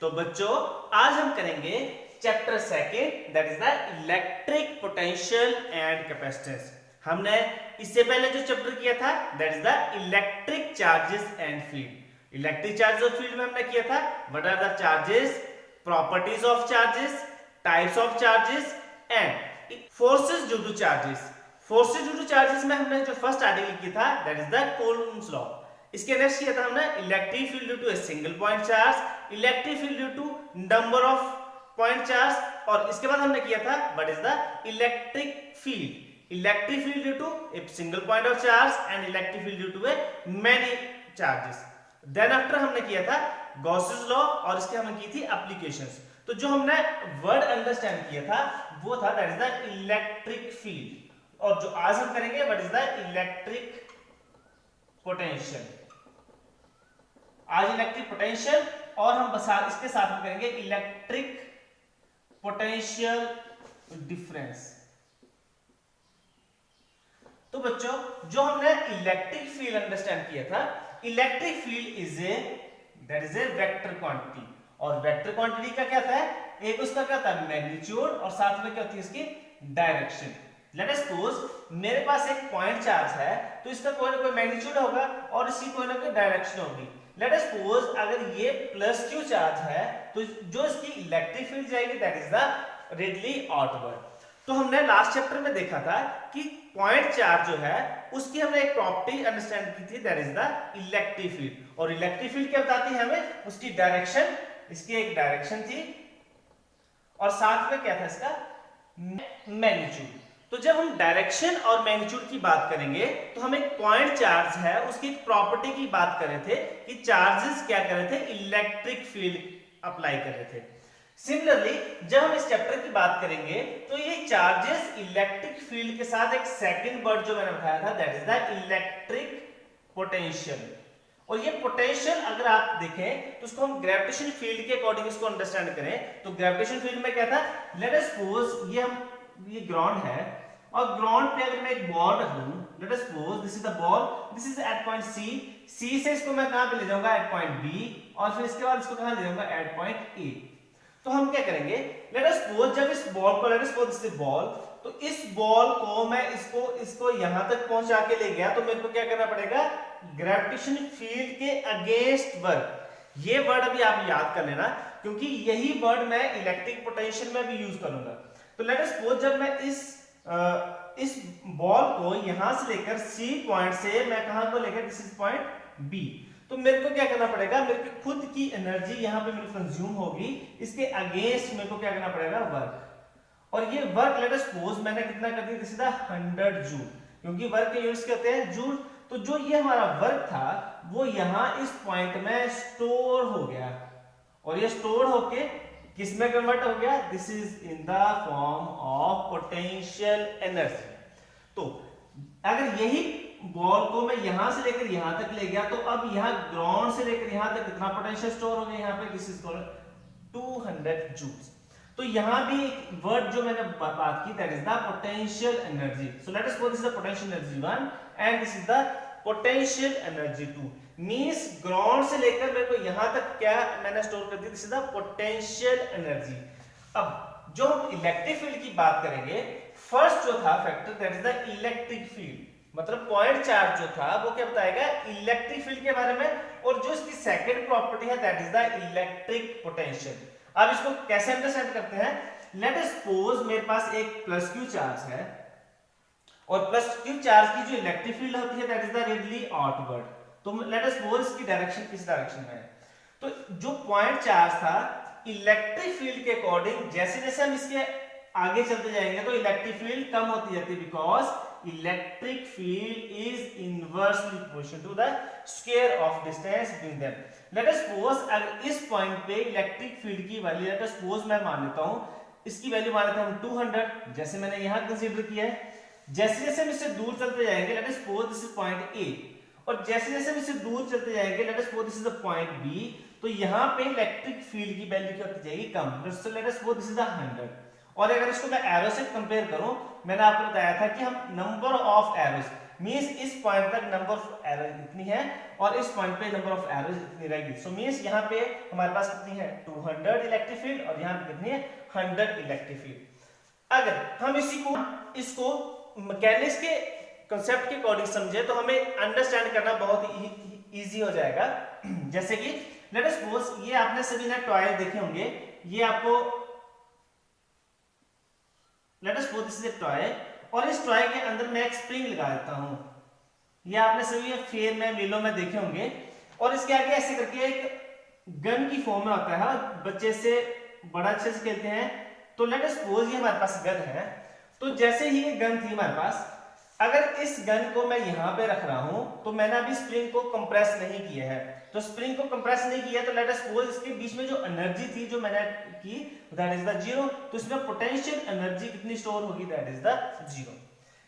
तो बच्चों आज हम करेंगे chapter second that is the electric potential and capacitance. हमने इससे पहले जो चैप्टर किया था that is the electric charges and field. Electric charge और फील्ड में हमने किया था what are the charges, properties of charges, types of charges and forces due to charges. Forces due to charges में हमने जो फर्स्ट आर्टिकल किया था that is the Coulomb's law. इसके नेक्स्ट किया था हमने electric field due to a single point charge, electric field due to number of point charge, और इसके बाद हमने किया था what is the electric field, electric field due to a single point of charge and electric field due to a many charges. Then after हमने किया था Gauss's law और इसके हमने की थी एप्लीकेशंस। तो जो हमने वर्ड अंडरस्टैंड किया था वो था that is the electric field, और जो आज हम करेंगे what is the electric potential. आज इलेक्ट्रिक पोटेंशियल और हम बस इसके साथ में करेंगे इलेक्ट्रिक पोटेंशियल डिफरेंस। तो बच्चों जो हमने इलेक्ट्रिक फील्ड अंडरस्टैंड किया था, electric field is a vector quantity, और वेक्टर क्वांटिटी का क्या था, एक उसका क्या था मैग्नीट्यूड और साथ में क्या होती है इसकी डायरेक्शन। लेट अस सपोज मेरे पास एक पॉइंट चार्ज है तो इसका कोई ना कोई मैग्नीट्यूड होगा और इसकी कोई ना कोई डायरेक्शन होगी। लेट अस सपोज अगर ये प्लस क्यू चार्ज है तो जो इसकी इलेक्ट्रिक फील्ड जाएगी that is the radially outward. तो हमने लास्ट चैप्टर में देखा था कि पॉइंट चार्ज जो है उसकी हमने एक प्रॉपर्टी अंडरस्टैंड की थी that is the electric field, और इलेक्ट्रिक फील्ड क्या बताती है हमें, उसकी डायरेक्शन, इसकी एक डायरेक्शन थी और साथ में क्या था इसका मैग्नीट्यूड। तो जब हम डायरेक्शन और मैग्नीट्यूड की बात करेंगे तो हम एक पॉइंट चार्ज है उसकी एक प्रॉपर्टी की बात कर रहे थे कि चार्जेस क्या कर रहे थे, इलेक्ट्रिक फील्ड अप्लाई कर रहे थे। सिमिलरली जब हम इस चैप्टर की बात करेंगे तो ये चार्जेस इलेक्ट्रिक फील्ड के साथ एक सेकंड वर्ड जो मैंने बताया था that is the electric potential. और ये पोटेंशियल अगर आप देखें तो उसको हम ग्रेविटेशन फील्ड के अकॉर्डिंग इसको अंडरस्टैंड करें तो ग्रेविटेशन फील्ड में क्या था, लेट अस सपोज ये ग्राउंड है और ग्राउंड पे अगर मैं एक बॉल रखूं, let us suppose this is the ball, this is at point C, C से इसको मैं कहां पे ले जाऊंगा एट पॉइंट बी, और फिर इसके बाद इसको कहां ले जाऊंगा एट पॉइंट ए। तो हम क्या करेंगे, लेट अस सपोज जब इस बॉल को, late us suppose this is ball, तो इस बॉल को मैं इसको यहां तक पहुंचा के ले गया तो मेरे को क्या करना पड़ेगा, ग्रेविटेशन फील्ड के अगेंस्ट वर्क। ये वर्ड अभी आप याद कर लेना क्योंकि यही वर्ड मैं इलेक्ट्रिक पोटेंशियल में भी यूज करूंगा। तो लेट अस सपोज जब मैं इस बॉल को यहां से लेकर सी पॉइंट से मैं कहां को लेकर दिस इज पॉइंट बी, तो मेरे को क्या करना पड़ेगा, मेरे को खुद की एनर्जी यहां पे मेरी कंज्यूम होगी, इसके अगेंस्ट मेरे को क्या करना पड़ेगा वर्क। और ये वर्क लेट अस सपोज मैंने कितना कर दिया, दिस इज 100 जूल, क्योंकि वर्क के यूनिट्स कहते हैं जूल। तो जो ये हमारा वर्क था वो यहां इस पॉइंट में स्टोर हो गया, और ये स्टोर होके किस में कन्वर्ट हो गया, this is in the form of potential energy. तो अगर यही बॉल को मैं यहां से लेकर यहां तक ले गया तो अब यहां ग्राउंड से लेकर यहां तक कितना पोटेंशियल स्टोर हो गया, यहां पे दिस इज कॉल्ड 200 जूल्स। तो यहां भी एक वर्ड जो मैंने बात की that is the potential energy. So let us suppose this is the potential energy 1 and this is the potential energy 2, means ground से लेकर मेरे को यहां तक क्या मैंने स्टोर कर दिया, this is the potential energy. अब जो हम इलेक्ट्रिक फील्ड की बात करेंगे, फर्स्ट जो था factor that is the electric field, मतलब पॉइंट चार्ज जो था वो क्या बताएगा इलेक्ट्रिक फील्ड के बारे में, और जो इसकी सेकंड प्रॉपर्टी है that is the electric potential. अब इसको कैसे अंडरस्टैंड करते हैं, लेट अस सपोज मेरे पास एक प्लस क्यू चार्ज है और प्लस क्यू चार्ज की जो इलेक्ट्रिक फील्ड होती है that is the radially outward. तो लेट अस सपोज इसकी डायरेक्शन किस डायरेक्शन में है, तो जो पॉइंट चार्ज था इलेक्ट्रिक फील्ड के अकॉर्डिंग जैसे जैसे हम इसके आगे चलते जाएंगे तो इलेक्ट्रिक फील्ड कम होती जाती है, because electric field is inversely proportional to the square of distance between them. Let us suppose अगर इस पॉइंट पे इलेक्ट्रिक फील्ड की वैल्यू, लेट अस सपोज मैं मान लेता हूं इसकी वैल्यू मान लेते हैं हम 200, जैसे मैंने यहां कंसीडर किया है। जैसे जैसे हम इससे दूर चलते जाएंगे, let us suppose this is point A, और जैसे जैसे हम इससे दूर चलते जाएंगे, let us suppose this is the point B, तो यहां पे इलेक्ट्रिक फील्ड की वैल्यू क्या होती जाएगी, कम। So let us suppose this is the 100, और अगर इसको मैं एरो से कंपेयर करूं, मैंने आपको बताया था कि हम नंबर ऑफ एरोस, मींस इस पॉइंट तक नंबर ऑफ एरर इतनी है और इस पॉइंट पे नंबर ऑफ एरर इतनी रहेगी। सो मींस यहाँ पे हमारे पास कितनी है 200 इलेक्ट्रिक फील्ड और यहाँ पे कितनी है 100 इलेक्ट्रिक फील्ड। अगर हम इसको मैकेनिक्स के कंसेप्ट के अकॉर्डिंग समझे तो हमें अंडरस्टैंड करना बहुत इजी हो जाएगा। जैसे कि लेट अस सपोज ये आपने सभी ने टॉय देखे होंगे, ये आपको late us suppose this is a toy और इस टॉय के अंदर मैं एक स्प्रिंग लगा देता हूं। ये आपने सभी फेयर में मेलों में देखे होंगे और इसके आगे ऐसे करके एक गन की फॉर्म में होता है, बच्चे से बड़ा अच्छे से खेलते हैं। तो लेट अस सपोज ये हमारे पास गन है, तो जैसे ही ये गन थी हमारे पास, अगर इस गन को मैं यहां पे रख रहा हूं तो मैंने अभी स्प्रिंग को कंप्रेस नहीं किया है, तो स्प्रिंग को कंप्रेस नहीं किया तो लेट अस सपोज इसके बीच में जो एनर्जी थी जो मैंने की दैट इज द जीरो, तो इसमें पोटेंशियल एनर्जी कितनी स्टोर होगी दैट इज द जीरो।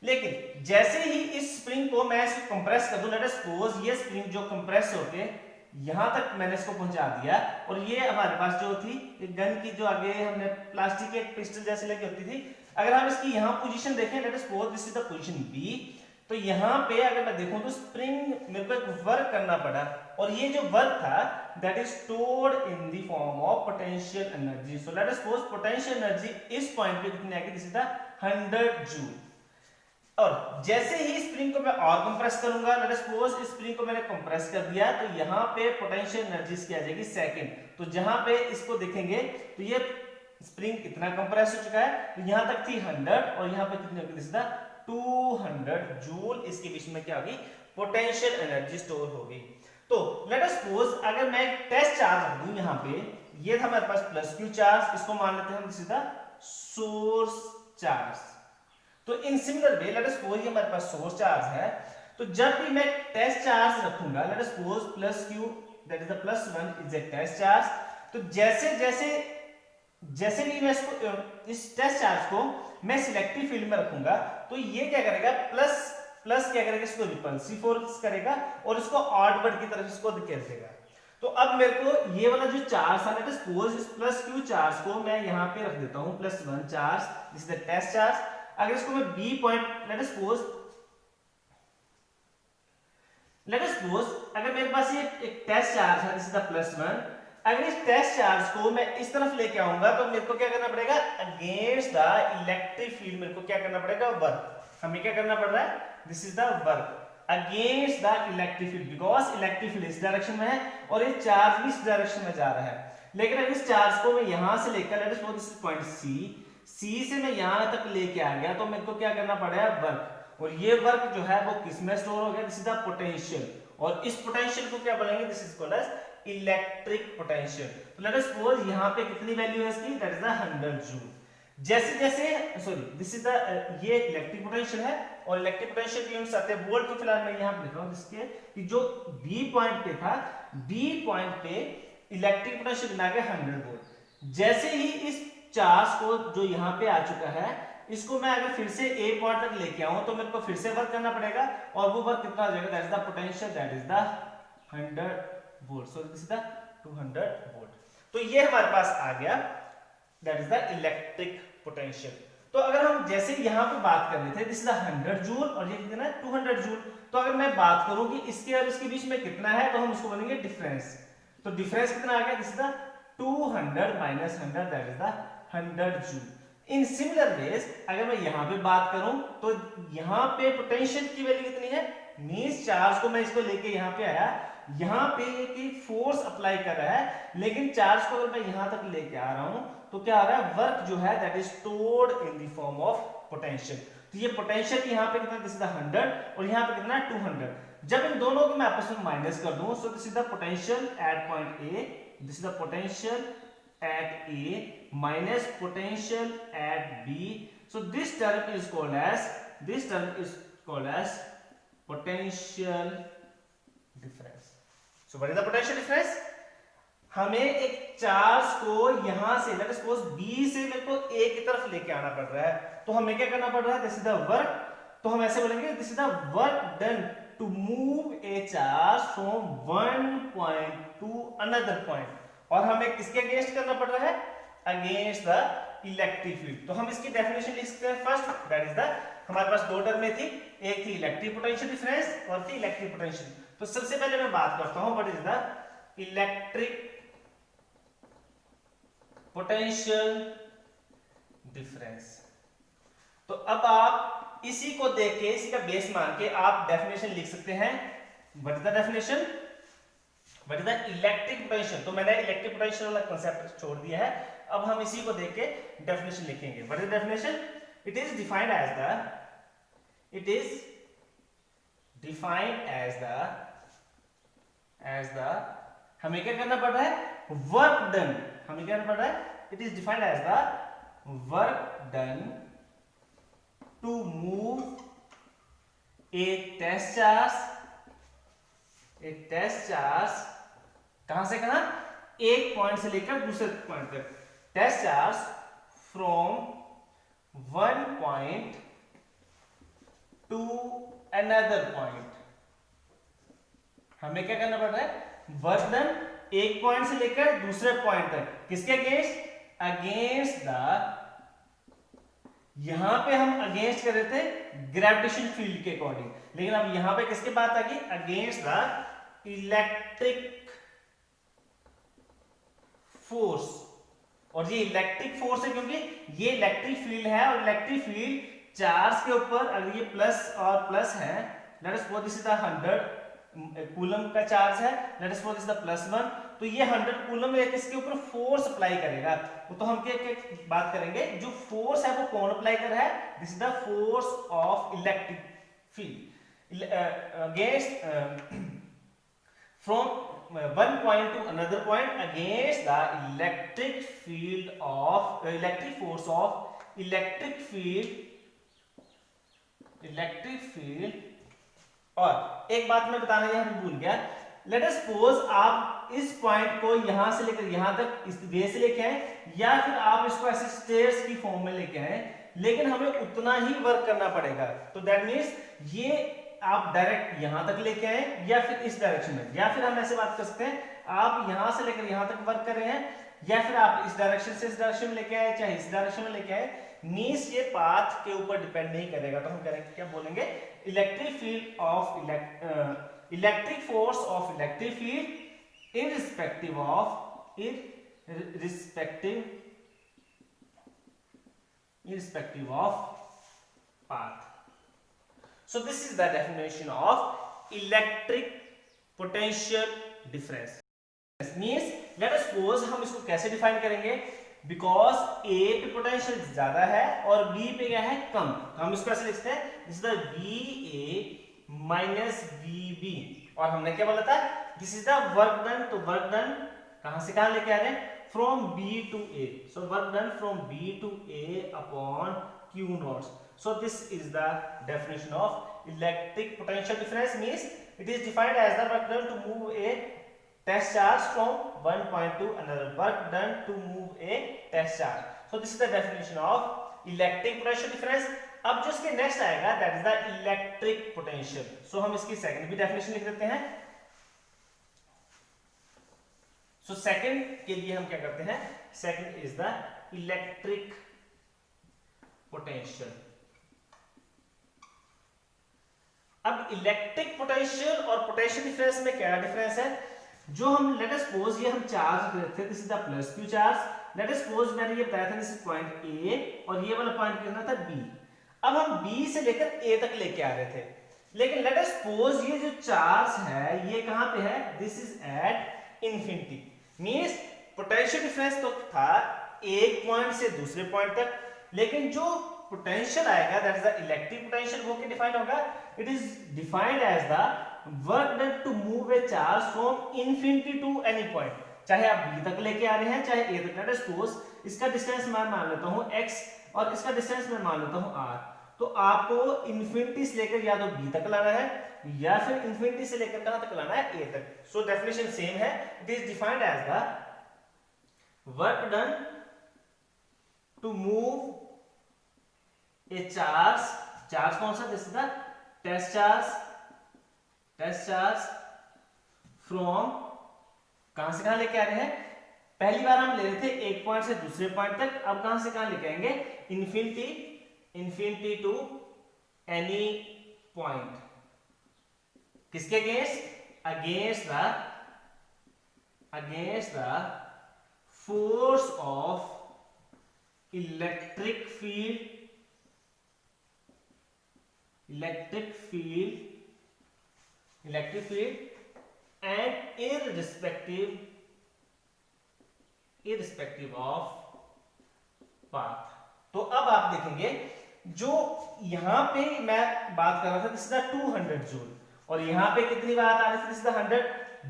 लेकिन जैसे ही इस स्प्रिंग को मैं इसको कंप्रेस कर दूं, लेट अस सपोज ये स्प्रिंग जो कंप्रेस होके यहां तक मैंने इसको पहुंचा दिया और ये हमारे पास जो थी गन की जो आगे हमने प्लास्टिक के पिस्टल जैसे लगी होती थी, अगर हम इसकी यहां पोजीशन देखें, let us suppose this is the position B, तो यहां पे अगर मैं देखूं तो स्प्रिंग मेरे को एक वर्क करना पड़ा और ये जो वर्क था that is stored in the form of potential energy. So let us suppose potential energy इस पॉइंट पे कितनी आएगी, दिस इज द 100 जूल। और जैसे ही स्प्रिंग को मैं और कंप्रेस करूंगा, लेट अस सपोज इस स्प्रिंग को मैंने कंप्रेस कर दिया तो यहाँ पे पोटेंशियल एनर्जी की आ जाएगी सेकंड। तो जहां पे इसको देखेंगे तो ये स्प्रिंग कितना कंप्रेस हो चुका है, तो यहां तक थी 100 और यहाँ पे कितनी होगी, दिस इज द 200 जूल। इसके बीच में क्या होगी, पोटेंशियल एनर्जी स्टोर होगी। तो लेट अस सपोज अगर मैं एक टेस्ट चार्ज रख दूं यहाँ पे, ये था हमारे पास प्लस क्यू चार्ज, इसको मान लेते हैं हम this is the source charge. तो in similar way let us suppose ये हमारे पास सोर्स चार्ज है, तो जब भी मैं टेस्ट चार्ज रखूंगा, let us suppose plus Q that is the +1 is a test charge, तो जैसे भी मैं इसको इस टेस्ट चार्ज को मैं सिलेक्टिव फील्ड में रखूंगा तो ये क्या करेगा, प्लस क्या करेगा, इसको रिपल्सिव फोर्स करेगा और इसको ऑडवर्ड की तरफ इसको धकेल देगा। तो अब मेरे को ये वाला जो चार्ज था, लेट अस सपोज इस प्लस क्यू चार्ज को मैं यहां पे रख देता हूं +1 charge, this is the test charge. अगर इसको मैं B point let us suppose अगर मेरे पास ये एक टेस्ट चार्ज है, दिस इज द +1, अगर इस टेस्ट चार्ज को मैं इस तरफ लेके आऊंगा तो मेरे को क्या करना पड़ेगा, अगेंस्ट द इलेक्ट्रिक फील्ड मेरे को क्या करना पड़ेगा, वर्क। हमें क्या करना पड़ रहा है, this is the work against the electric field, because electric field इस डायरेक्शन में है और ये चार्ज भी इस डायरेक्शन में जा रहा है। लेकिन अगर इस चार्ज को मैं यहां से लेकर let us suppose this is point C से मैं यहां तक लेके आ गया तो मेरे को क्या करना पड़ेगा, वर्क। और ये वर्क जो है वो किसमें स्टोर हो गया, दिस इज द पोटेंशियल, और इस पोटेंशियल को क्या बोलेंगे, this is called as electric potential. तो लेट अस सपोज यहां पे कितनी वैल्यू है इसकी, दैट इज द 100 जूल। जैसे सॉरी दिस इज द ये इलेक्ट्रिक पोटेंशियल है और इलेक्ट्रिक पोटेंशियल की यूनिट्स आते हैं वोल्ट। तो फिलहाल मैं यहां पे लिख रहा हूं जिसके कि जो बी पॉइंट पे था, बी पॉइंट पे इलेक्ट्रिक पोटेंशियल बना के 100 वोल्ट। जैसे ही इस चार्ज को जो यहां पे आ चुका है, इसको मैं अगर फिर से ए पॉइंट तक लेके आऊं तो मेरे को फिर से वर्क करना पड़ेगा और वो वर्क कितना हो जाएगा, that is the potential, that is the 100 volt. So this is the 200 volt. तो ये हमारे पास आ गया, that is the electric potential. तो अगर हम जैसे यहां पे बात कर रहे थे, दिस इज द 100 जूल और ये कितना है 200 जूल, तो अगर मैं बात करूं कि इसके और इसके बीच में कितना है तो हम उसको बोलेंगे डिफरेंस। तो डिफरेंस कितना आ गया, this is the 200 minus 100 that is the 100 joule. In similar ways अगर मैं यहां पे बात करूं तो यहां पे पोटेंशियल की वैल्यू कितनी है, मींस चार्ज को मैं इसको लेके यहां पे आया, यहां पे एक फोर्स अप्लाई कर रहा है, लेकिन चार्ज को अगर मैं यहां तक लेके आ रहा हूं तो क्या आ रहा है, वर्क जो है that is stored in the form of potential. तो ये पोटेंशियल यहां पे कितना, दिस इज द 100 और यहां पे कितना है 200। जब इन दोनों को मैं आपस में माइनस कर दूं, सो this is the potential eight point A, this is the potential at A minus potential at B. So this term is called as potential difference. So what is the potential difference? हमें एक charge को यहां से late us suppose B से मेरे को A की तरफ लेके आना पड़ रहा है, तो हमें क्या करना पड़ रहा है, दिस इज द वर्क। तो हम ऐसे बोलेंगे this is the work done to move a charge from one point to another point. और हमें किसके अगेंस्ट करना पड़ रहा है, अगेंस्ट द इलेक्ट्रिक फील्ड। तो हम इसकी डेफिनेशन लिख सकते हैं फर्स्ट, दैट इज द, हमारे पास दो टर्म में थी, एक थी इलेक्ट्रिक पोटेंशियल डिफरेंस और थी इलेक्ट्रिक पोटेंशियल। तो सबसे पहले मैं बात करता हूं what is the electric potential difference. तो अब आप इसी को देख के, इसी का बेस मान के आप डेफिनेशन लिख सकते हैं। What is the definition, what is the electric potential. तो मैंने इलेक्ट्रिक पोटेंशियल वाला कांसेप्ट छोड़ दिया है, अब हम इसी को देख के डेफिनेशन लिखेंगे। What is definition, it is defined as the, it is defined as the हमें क्या करना पड़ रहा है, वर्क डन, हमें क्या करना पड़ रहा है, it is defined as the work done to move a test charge कहां से कहां, एक पॉइंट से लेकर दूसरे पॉइंट तक, test charge from one point to another point. हमें क्या करना पड़ रहा है, वर्क डन एक पॉइंट से लेकर दूसरे पॉइंट तक, किसके अगेंस्ट, अगेंस्ट द, यहां पे हम अगेंस्ट कर रहे थे ग्रेविटेशन फील्ड के अकॉर्डिंग, लेकिन अब यहां पे किसके बात आ गई, अगेंस्ट द इलेक्ट्रिक फोर्स। और ये इलेक्ट्रिक फोर्स है क्योंकि ये इलेक्ट्रिक फील्ड है, और इलेक्ट्रिक फील्ड चार्ज के ऊपर, अगर ये प्लस और प्लस है, late us suppose this is the 100 coulomb का चार्ज है, late us suppose this the +1, तो ये 100 कूलम किसके ऊपर फोर्स अप्लाई करेगा। तो हम क्या बात करेंगे, जो फोर्स है वो कौन अप्लाई कर रहा है, this is the force of electric field against from one point to another point against the electric field of electric force of electric field। और एक बात मैं बताना यहाँ पे भूल गया, लेट अस सपोज आप इस पॉइंट को यहां से लेकर यहां तक इस वे से लेके आए, या फिर आप इसको ऐसे स्टेयर्स की फॉर्म में लेके आए, लेकिन हमें उतना ही वर्क करना पड़ेगा। तो दैट मीन्स ये आप डायरेक्ट यहां तक लेके आए या फिर इस डायरेक्शन में, या फिर हम ऐसे बात कर सकते हैं आप यहां से लेकर यहां तक वर्क कर रहे हैं, या फिर आप इस डायरेक्शन से इस डायरेक्शन में लेके आए, चाहे इस डायरेक्शन में लेके आए, मींस ये पाथ के ऊपर डिपेंड नहीं करेगा। तो हम करेंगे क्या बोलेंगे, electric field of electric force of electric field irrespective of path। So this is the definition of electric potential difference। Means let us suppose हम इसको कैसे डिफाइन करेंगे, because A पे पोटेंशियल ज्यादा है और B पे क्या है, कम, तो हम इसको ऐसे लिखते हैं, this is the VA minus VB। और हमने क्या बोला था, this is the work done। तो वर्क डन कहां से कहां लेके आ रहे हैं, from B to A। so work done from B to A upon Q naught। so this is the definition of electric potential difference। means it is defined as the work done to move a test charge from one point to another, work done to move a test charge। so this is the definition of electric potential difference। अब जो इसके next आएगा that is the electric potential। so हम इसकी second भी definition लिख देते हैं। so सेकंड के लिए हम क्या करते हैं, second is the electric potential. अब इलेक्ट्रिक पोटेंशियल और पोटेंशियल डिफरेंस में क्या डिफरेंस है, जो हम लेट अस सपोज ये हम चार्ज लेते थे, this is the plus Q charge. Let us suppose मैंने ये बताया था दिस इज पॉइंट ए और ये वाला पॉइंट कितना था बी। अब हम बी से लेकर ए तक लेके आ रहे थे, लेकिन लेट अस सपोज ये जो चार्ज है ये कहां पे है, this is at infinity. Means potential difference तो था एक पॉइंट से दूसरे पॉइंट तक, लेकिन जो पोटेंशियल आएगा that is the electric potential, वो क्या डिफाइन होगा, it is defined as the work done to move a charge from infinity to any point. चाहे आप बी तक लेके आ रहे हैं चाहे ए तक। लेट अस सपोज इसका डिस्टेंस मैं मान लेता हूं x और इसका डिस्टेंस मैं मान लेता हूं r। तो आपको इंफिनिटी से लेकर या तो बी तक लाना है या फिर इंफिनिटी से लेकर कहां तक लाना है, ए तक। सो डेफिनेशन सेम है, it is defined as the work done to move a charge कौन सा, this is the test charge from कहां से कहां लेके आ रहे हैं, पहली बार हम ले रहे थे एक पॉइंट से दूसरे पॉइंट तक, अब कहां से कहां लेके आएंगे, इंफिनिटी टू एनी पॉइंट, किसके against, against the force of electric field and irrespective of path। तो अब आप देखेंगे जो यहां पे मैं बात कर रहा था, दिस इज द 200 जूल, और यहां पे कितनी बात आ रही थी, दिस इज द 100।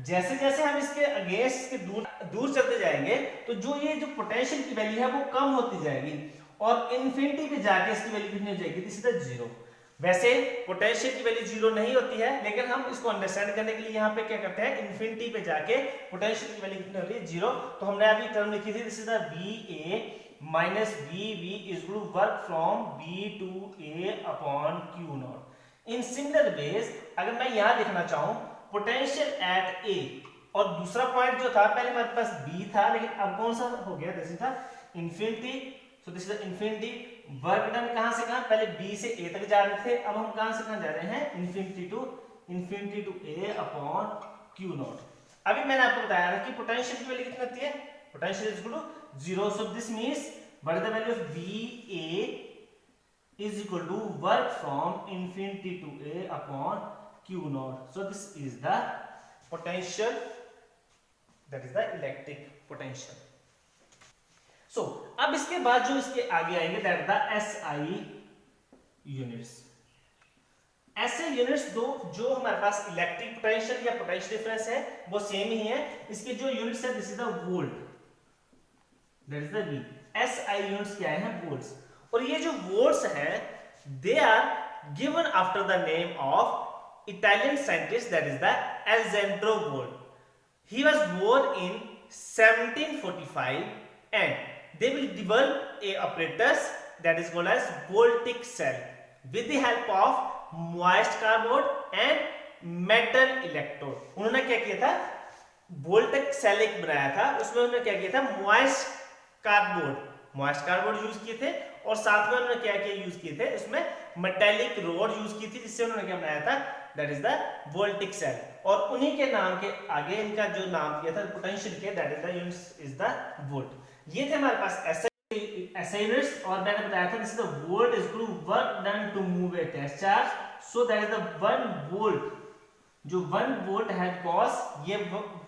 जैसे जैसे हम इसके अगेंस्ट के दूर चलते जाएंगे तो जो ये जो पोटेंशियल की वैल्यू है वो कम होती जाएगी, और इन्फिनिटी पे जाके इसकी वैल्यू कितनी हो जाएगी, दिस इज द 0। वैसे पोटेंशियल की वैल्यू 0 नहीं होती है, लेकिन हम इसको अंडरस्टैंड करने के लिए यहाँ पे क्या करते हैं, इन्फिनिटी पे जाके पोटेंशियल की वैल्यू कितनी होती है, 0। तो हमने अभी टर्म लिखी थी, this is the VA minus VB is to work from B to A upon Q naught. In similar ways अगर मैं यहाँ लिखना चाहूँ पोटेंशियल एट A, और दूसरा पॉइंट जो था पहले हमारे पास B था, लेकिन अब कौन सा हो गया, this is the infinity. So this is the infinity, work done कहां से कहां, पहले B से A तक जा रहे थे, अब हम कहां से कहां जा रहे हैं, infinity to A upon Q naught. अभी मैंने आपको बताया था कि पोटेंशियल की वैल्यू कितनी होती है, potential is equal to 0। So this means what is the value of VA is equal to work from infinity to A upon Q naught. So this is the potential, that is the electric potential. So अब इसके बाद जो इसके आगे आएंगे, that the SI units. ऐसे units दो जो हमारे पास इलेक्ट्रिक पोटेंशियल या पोटेंशियल डिफरेंस है वो सेम ही है, इसके जो यूनिट्स है this is the volt, that is the V। SI units क्या है, वोल्ट्स, और ये जो वोल्ट्स है they are given after the name of Italian scientist, that is the Alessandro Volta। He was born in 1745 and they will develop a apparatus that is called as voltaic cell with the help of moist cardboard and metal electrode। उन्होंने क्या किया था, वोल्टेक cell एक बनाया था, उसमें उन्होंने क्या किया था, मॉइस्ट कार्डबोर्ड यूज किए थे, और साथ में उन्होंने क्या क्या यूज किए थे, उसमें मेटेलिक रोड यूज की थी, जिससे उन्होंने क्या बनाया था, that is the voltaic cell. और उन्हीं के नाम के आगे इनका जो नाम किया था पोटेंशियल के, that is the unit is the volt. ये थे हमारे पास SI यूनिट्स, और मैंने बताया था this is the volt is to work done to move a test charge. So that is the 1 volt, जो 1 वोल्ट है, बिकॉज ये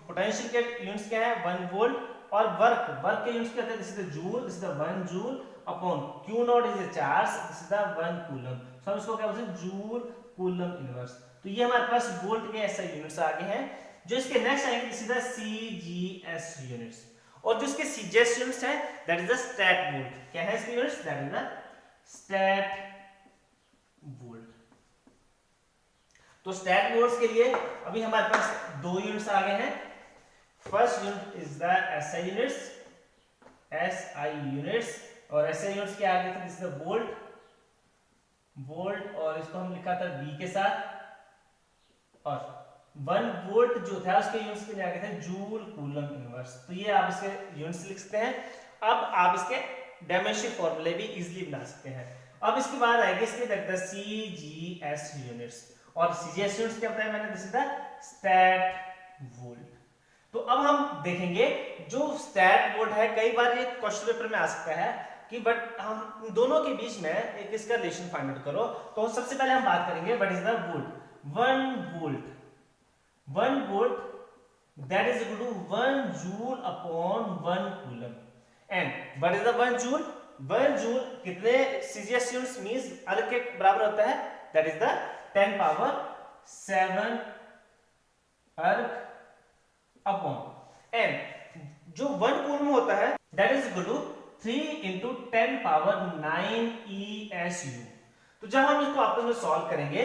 पोटेंशियल के यूनिट्स क्या है, 1 वोल्ट, और वर्क के यूनिट्स क्या होते हैं, this is the joule, this is the 1 joule upon Q naught is the charge, this is the 1 coulomb. So हम इसको क्या बोलते हैं, जूल कूलम इनवर्स। तो ये हमारे पास वोल्ट के SI यूनिट्स आगे हैं। जो इसके नेक्स्ट आएंगे this is the CGS units, और जो इसके CGS यूनिट्स है that is the stat volt. क्या है इसके units, that is the stat volt. तो स्टैट वोल्ट्स के लिए अभी हमारे पास 2 यूनिट्स आ गए हैं। First unit is the SI units, और SI यूनिट्स के आगे था दिस इज द वोल्ट, और इसको हम लिखा था V के साथ, और 1 वोल्ट जो था उसके यूनिट्स के आगे थे जूल कूलम इनवर्स। तो ये आप इसके यूनिट्स लिख सकते हैं। अब आप इसके डायमेंशन फॉर्मूले भी इजीली बना सकते हैं। अब इसके बाद आएंगे इसके CGS यूनिट्स, और CGS यूनिट्स क्या बताया मैंने, this is the stat volt. तो अब हम देखेंगे जो स्टैट वोल्ट है, कई बार ये क्वेश्चन पेपर में आ सकता है कि बट हम दोनों के बीच में एक इसका रिलेशन फाइंड आउट करो। तो सबसे पहले हम बात करेंगे what is the volt. 1 volt that is equal to 1 joule upon 1 coulomb, and what is the 1 joule? 1 joule कितने CGS units means अर्ग के बराबर होता है, that is the 10 power 7 अर्ग upon, and जो 1 कूलम होता है that is equal to 3 into 10 power 9 ESU। तो जब हम इसको आपस में सॉल्व करेंगे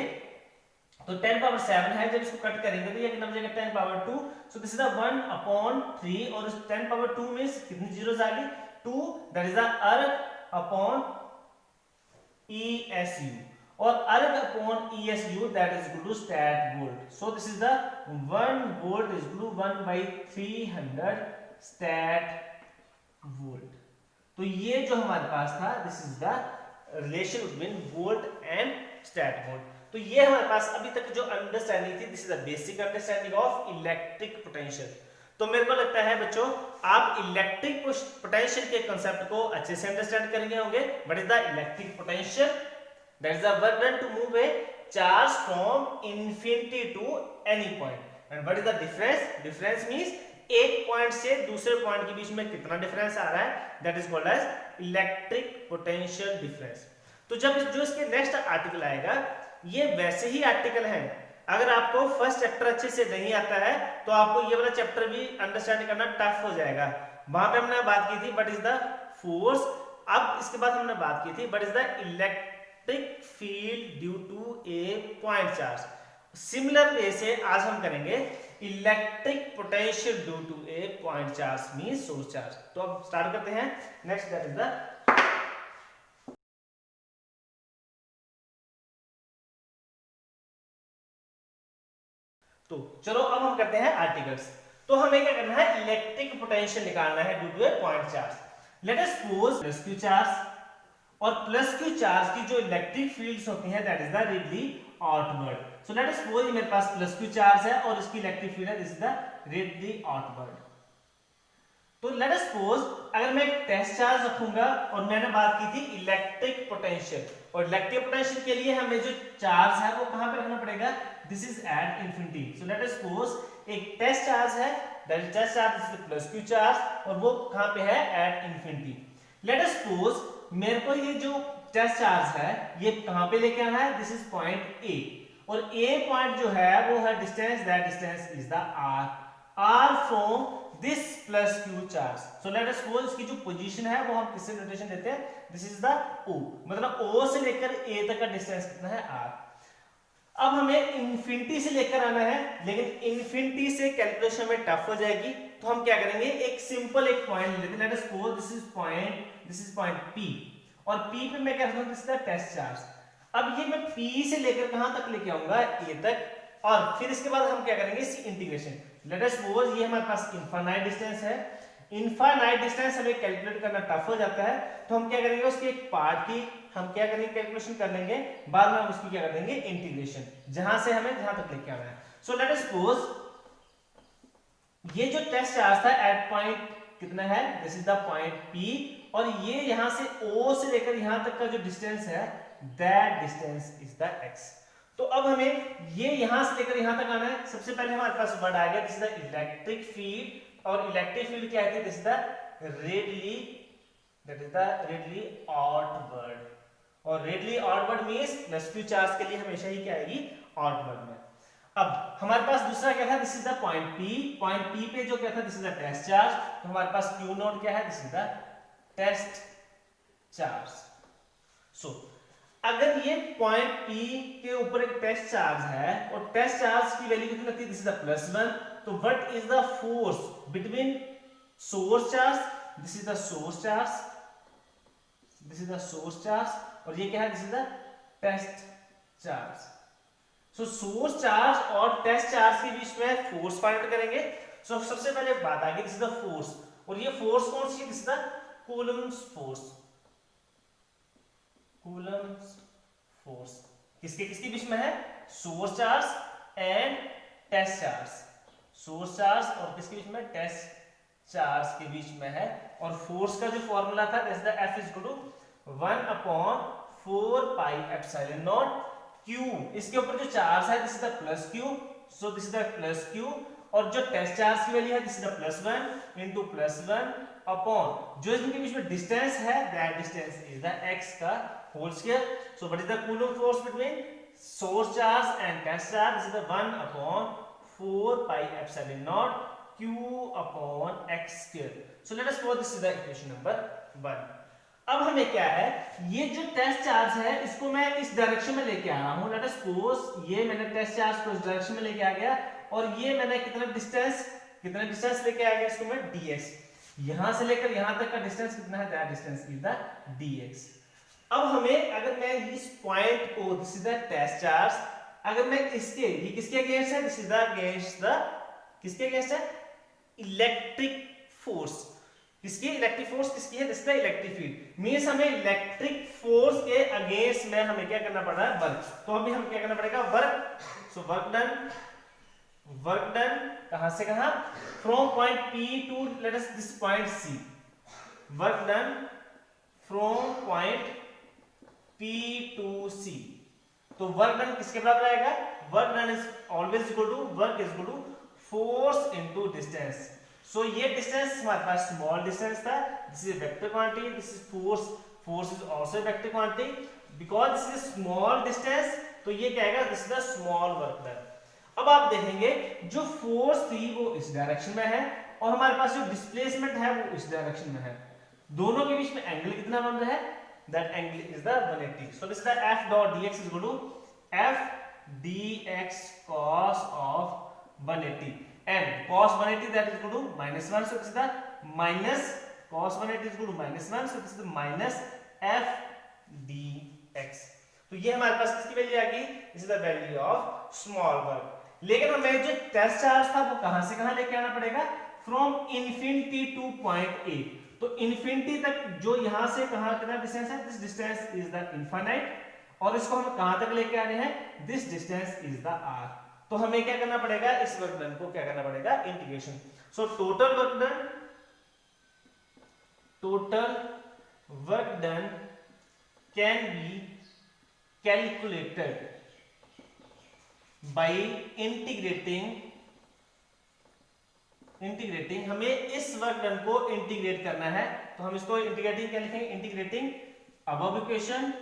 तो 10 पावर 7 है, जब इसको कट करेंगे तो ये कितना बचेगा, 10 power 2। So this is the 1 upon 3, और इस 10 पावर 2 मींस कितनी जीरोस आ गई, 2, that is the erg upon ESU, और erg upon ESU that is equal to stat volt. So this is the 1 volt is equal to 1/300 stat volt. तो ये जो हमारे पास था, this is the relation between volt and stat volt. तो ये हमारे पास अभी तक जो अंडरस्टैंडिंग थी, this is the basic understanding of electric potential. तो मेरे को लगता है बच्चों आप इलेक्ट्रिक पोटेंशियल के कंसेप्ट को अच्छे से अंडरस्टैंड करेंगे होंगे। What is the electric potential? That is the work done to move a charge from infinity to any point. And what is the difference? Difference means एक पॉइंट से दूसरे point के बीच में कितना डिफरेंस आ रहा है, that is called as electric potential difference. तो जब जो इसके नेक्स्ट आर्टिकल आएगा, ये वैसे ही आर्टिकल है। अगर आपको फर्स्ट चैप्टर अच्छे से नहीं आता है तो आपको ये वाला चैप्टर भी अंडरस्टैंड करना टफ हो जाएगा। वहां पे हमने बात की थी व्हाट इज द फोर्स, अब इसके बाद हमने बात की थी what is the electric field due to a point charge. Similar way से आज हम करेंगे electric potential due to a point charge means source charge. तो अब स्टार्ट करते हैं नेक्स्ट, दैट इज द तो चलो अब हम करते हैं आर्टिकल्स। तो हमें क्या करना है, इलेक्ट्रिक पोटेंशियल निकालना है due to a point charge. Let us suppose plus Q charge और प्लस क्यू चार्ज की जो इलेक्ट्रिक फील्ड्स होती हैं that is the radially outward. So let us suppose मेरे पास प्लस क्यू चार्ज है और इसकी इलेक्ट्रिक फील्ड है this is the radially outward. तो लेट अस सपोज अगर मैं एक टेस्ट चार्ज रखूंगा और मैंने बात की थी इलेक्ट्रिक पोटेंशियल, और इलेक्ट्रिक पोटेंशियल के लिए हमें जो चार्ज है वो कहां पे रखना पड़ेगा, this is at infinity. So let us suppose एक टेस्ट चार्ज है, that is test charge, this is plus Q charge, और वो कहां पे है, at infinity. Let us suppose मेरे को ये जो टेस्ट चार्ज है ये कहां पे लेके आना है, दिस इज पॉइंट ए, और ए पॉइंट जो है वो है distance, that distance is the R from this plus Q charge. So let us suppose इसकी जो पोजीशन है वो हम किससे नोटेशन देते हैं, दिस इज द ओ, मतलब ओ से लेकर ए तक का डिस्टेंस कितना है, आर। अब हमें इंफिनिटी से लेकर आना है, लेकिन इंफिनिटी से कैलकुलेशन में टफ हो जाएगी, तो हम क्या करेंगे, एक सिंपल एक पॉइंट लेते हैं। Let us suppose this is point P, और पी पे मैं क्या रखूंगा, this is the test charge. अब ये मैं पी से लेकर कहां तक लेके आऊंगा, ए तक, और फिर इसके बाद हम क्या करेंगे, इसकी इंटीग्रेशन। लेट अस सपोज ये हमारे पास इनफाइनाइट डिस्टेंस है, इनफाइनाइट डिस्टेंस हमें कैलकुलेट करना टफ हो जाता है, तो हम क्या करेंगे, उसके एक पार्ट की हम क्या करेंगे, कैलकुलेशन कर लेंगे, बाद में हम उसकी क्या कर देंगे, इंटीग्रेशन, जहां से हमें जहां तक लेके आना है। सो लेट अस सपोज ये जो टेस्ट चार्ज था एट पॉइंट कितना है, this is the point P, और ये यहां से ओ से लेकर यहां तक का जो डिस्टेंस है that distance is the x. तो अब हमें ये यहां से लेकर यहां तक आना है। सबसे पहले हमारे पास वर्ड आ गया, this is the electric field, और इलेक्ट्रिक फील्ड क्या है, this is the radially, that is the radially outward, और radially outward means plus Q charge के लिए हमेशा ही क्या आएगी, आउटवर्ड में। अब हमारे पास दूसरा क्या था, this is the point P, point P पे जो क्या था, this is the test charge, तो हमारे पास क्यू नोट क्या है, this is the test charge. So अगर ये पॉइंट P के ऊपर एक टेस्ट चार्ज है और टेस्ट चार्ज की वैल्यू कितनी लगती है, दिस इज द +1, तो what is the force between source charge, this is the source charge, this is the source charge, और ये क्या है, this is the test charge. So source charge और टेस्ट चार्ज के बीच में फोर्स फाइंड आउट करेंगे। सो सबसे पहले बात आ गई, दिस इज द फोर्स, और ये फोर्स कौन सी है, this is the Coulomb's force, Coulomb's force किसके किसके बीच में है, source charge and test charge, source charge और किसके बीच में, टेस्ट चार्ज के बीच में है। और फोर्स का जो फॉर्मूला था, this is the F is equal to 1/4 pi epsilon naught Q, इसके ऊपर जो चार्ज है this is the plus Q, so this is the plus Q, और जो टेस्ट चार्ज की वैल्यू है this is the +1 into +1 upon जो इनके बीच में डिस्टेंस है that distance is the x का whole square. So what is the Coulomb force between source charge and test charge, this is the 1/4 pi epsilon naught Q upon x square. So let us suppose this is the equation number 1। अब हमें क्या है, ये जो test charge है इसको मैं इस डायरेक्शन में लेके आ रहा हूं। लेट अस सपोज ये मैंने टेस्ट चार्ज को इस डायरेक्शन में लेके आ गया, और ये मैंने कितना डिस्टेंस लेके आ गया, इसको मैं dx, यहां से लेकर यहां तक का डिस्टेंस कितना है, that distance is the dx। अब हमें अगर मैं इस पॉइंट को, this is the test charge, अगर मैं इसके, ये किसके अगेंस्ट है, this is the against the, किसके अगेंस्ट है, इलेक्ट्रिक फोर्स। किसकी? इलेक्ट्रिक फोर्स किसकी है? This is the electric field. Means हमें इलेक्ट्रिक फोर्स के अगेंस्ट में हमें क्या करना पड़ रहा है? वर्क। तो अभी हमें क्या करना पड़ेगा? वर्क। सो वर्क डन कहां से कहां? From point P to let us this point C। Work done from point P to C। तो वर्क डन किसके बराबर आएगा? Work done is always equal to work is equal to force into distance. सो ये distance हमारे पास small distance था, this is vector quantity, this is force, force is also vector quantity. Because this is small distance तो ये क्या आएगा? This is the small work done. अब आप देखेंगे जो फोर्स थी वो इस डायरेक्शन में है और हमारे पास जो डिस्प्लेसमेंट है वो इस डायरेक्शन में है। दोनों के बीच में एंगल कितना बन रहा है? That angle is the 180. So this is the F dot dx is equal to F dx cos of 180 and cos 180 that is equal to -1. So this is the minus cos 180 is equal to -1. So this is the minus F dx. तो ये हमारे पास किसकी value आ गई? This is the value of small work. लेकिन हमें जो test charge था वो कहां से कहां लेके आना पड़ेगा? From infinity two point A. तो इन्फिनिटी तक जो यहां से कहां कितना डिस्टेंस है? This distance is the infinite और इसको हम कहां तक लेके आने हैं? This distance is the R. तो हमें क्या करना पड़ेगा? इस वर्क डन को क्या करना पड़ेगा? Integration. So total work done can be calculated by integrating हमें इस वर्क डन को इंटीग्रेट करना है। तो हम इसको इंटीग्रेटिंग क्या लिखेंगे? इंटीग्रेटिंग अबव इक्वेशन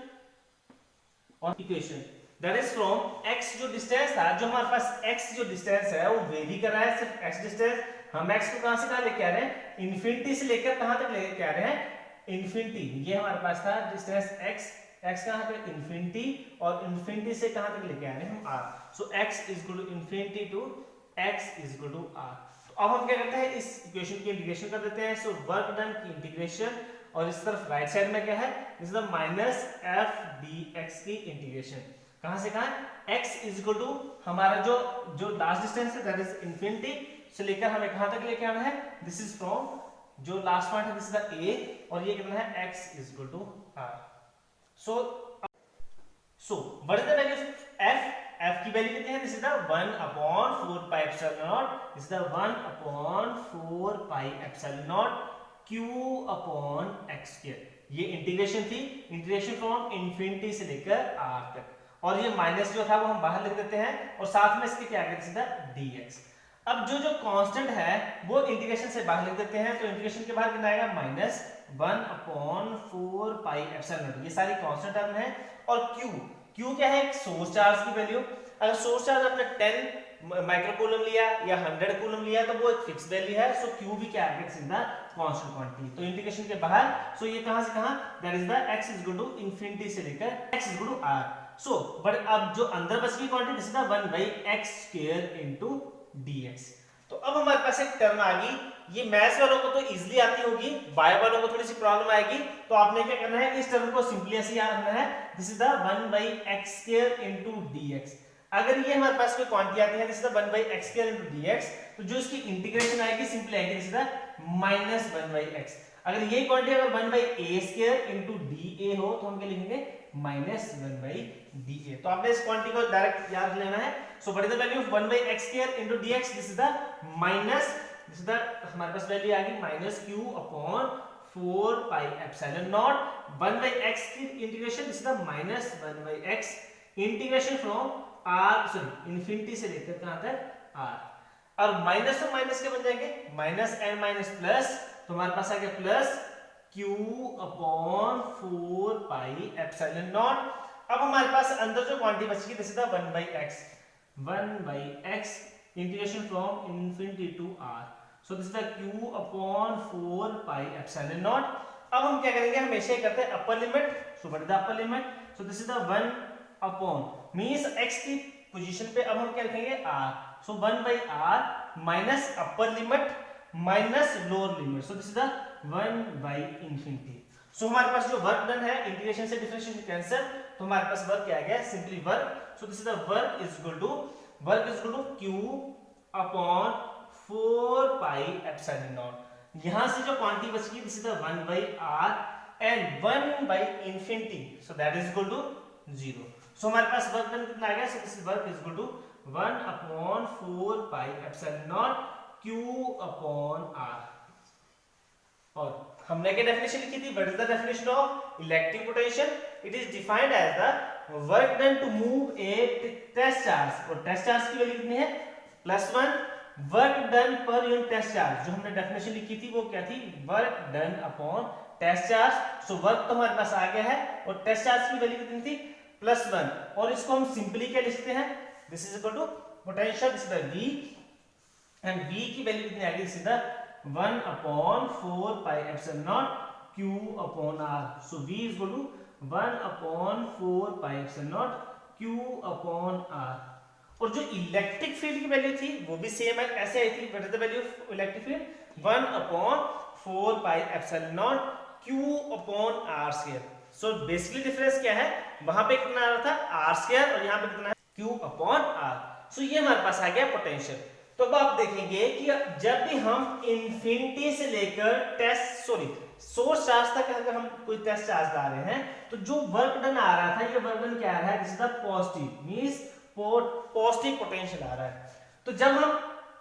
और equation that is from x जो डिस्टेंस था, जो हमारे पास x जो डिस्टेंस है वो वेरी कर रहा है, सिर्फ x डिस्टेंस। हम x को कहां से कहां लेके आ रहे हैं? इन्फिनिटी से लेकर कहां तक लेके आ रहे हैं? इन्फिनिटी। ये हमारे पास था डिस्टेंस x कहां पे? इन्फिनिटी। और इन्फिनिटी से कहां तक लेके आ रहे हैं हम? r। So x is equal to infinity to x is equal to r। अब हम क्या करते हैं? इस इक्वेशन की इंटीग्रेशन कर देते हैं। सो वर्क डन की इंटीग्रेशन और इस तरफ राइट साइड में क्या है? This is the minus f dx की इंटीग्रेशन। कहां से कहां? x इज इक्वल टू हमारा जो लास्ट डिस्टेंस है दैट इज इन्फिनिटी से लेकर हमें कहां तक लेके आना है? दिस इज फ्रॉम जो लास्ट पॉइंट है दिस इज द a और ये कितना है? x is equal to r। So what is the value of f? f की वैल्यू कितनी है? This is the 1/4 pi epsilon not. This is the 1/4 pi epsilon naught q upon x square. ये integration थी, integration from infinity से लेकर r तक। और ये माइनस जो था वो हम बाहर लिख देते हैं और साथ में इसके क्या आ गया? This is the dx। अब जो कांस्टेंट है वो इंटीग्रेशन से बाहर लिख देते हैं। तो इंटीग्रेशन के बाहर कितना आएगा? -1/4 पाई एप्सिलॉन नॉट। ये सारी कांस्टेंट टर्म है। और q क्या है? सोर्स चार्ज की वैल्यू। अगर सोर्स चार्ज आपने 10 माइक्रोकूलम लिया या 100 कूलम लिया तो वो एक फिक्स वैल्यू है। सो q भी क्या आ गया? This is the constant quantity. तो इंटीग्रेशन के बाहर सो ये कहां से कहां? That is the x is equal to infinity से लेकर x is equal to r। So but अब जो अंदर बच गई quantity this is the 1/x square into dx। तो अब हमारे पास एक टर्म आ गई, ये मैथ्स वालों को तो इजीली आती होगी, बायो वालों को थोड़ी सी प्रॉब्लम आएगी। तो आपने क्या करना है? इस टर्म को सिंपली ऐसे याद रखना है, this is the 1/x square into dx। अगर ये हमारे पास कोई क्वांटिटी आती है this is the 1/x square into dx, तो जो इसकी इंटीग्रेशन आएगी सिंपली आएगी दिस इज द -1/x। अगर ये क्वांटिटी अगर 1/a स्क्वायर इनटू dA हो तो हम क्या लिखेंगे? -1/dA। तो आपने इस क्वांटिटी को डायरेक्ट याद लेना है। So what is the value of 1/x square into dx? This is the this is the हमारे पास वैल्यू आ गई -q upon 4 pi epsilon not 1/x की integration this is the -1/x integration from infinity से लेकर कहां तक? r। और minus और minus के बन जाएंगे माइनस एंड माइनस प्लस, तो हमारे पास आ गया plus q upon 4 pi epsilon naught. अब हमारे पास अंदर जो क्वांटिटी बचेगी this is the 1/x integration from infinity to r। So this is the q upon 4 pi epsilon naught. अब हम क्या करेंगे? हमेशा करते हैं upper limit. So what is the upper limit? So this is the 1 upon means x की position पे अब हम क्या लिखेंगे? r। So 1/r minus upper limit minus lower limit. So this is the 1/∞। So हमारे पास जो वर्क डन है इंटीग्रेशन से डिफरेंशिएशन कैंसिल, तो हमारे पास वर्क क्या आ गया? Simply work. So this is the work is equal to q upon 4 pi epsilon naught. यहां से जो क्वांटिटी बचेगी this is the 1/r and 1/infinity, so that is equal to 0। So हमारे पास वर्क डन कितना आ गया, सो this work is equal to 1/4 pi epsilon naught q upon r। और हमने क्या डेफिनेशन लिखी थी, what is the definition of electric potential, it is defined as the work done to move a test charge, और test charge की value कितनी है +1, work done per unit test charge, जो हमने डेफिनेशन लिखी थी वो क्या थी, work done upon test charge. So work तो हमारे पास आ गया है और टेस्ट चार्ज की वैल्यू कितनी थी +1, और इसको हम सिंपली क्या लिखते हैं, this is equal to potential, this is the v, and v की वैल्यू कितनी आ गई, this is the 1/4 pi epsilon naught q upon r। so v is equal to 1/4 pi epsilon naught q upon r। और जो electric field की value थी वो भी सेम है, ऐसे आई थी, what is the value of electric field 1/4 pi epsilon naught q upon r square। So basically difference क्या है, वहां पे कितना आ रहा था r square और यहाँ पे कितना है q upon r। सो ये हमारे पास आ गया पोटेंशियल। तो अब आप देखेंगे कि जब भी हम इंफिनिटी से लेकर सोर्स चार्ज तक अगर हम कोई टेस्ट चार्ज ला रहे हैं, तो जो वर्क डन आ रहा था, ये वर्क डन क्या आ रहा है, this is the positive, means positive potential आ रहा है। तो जब हम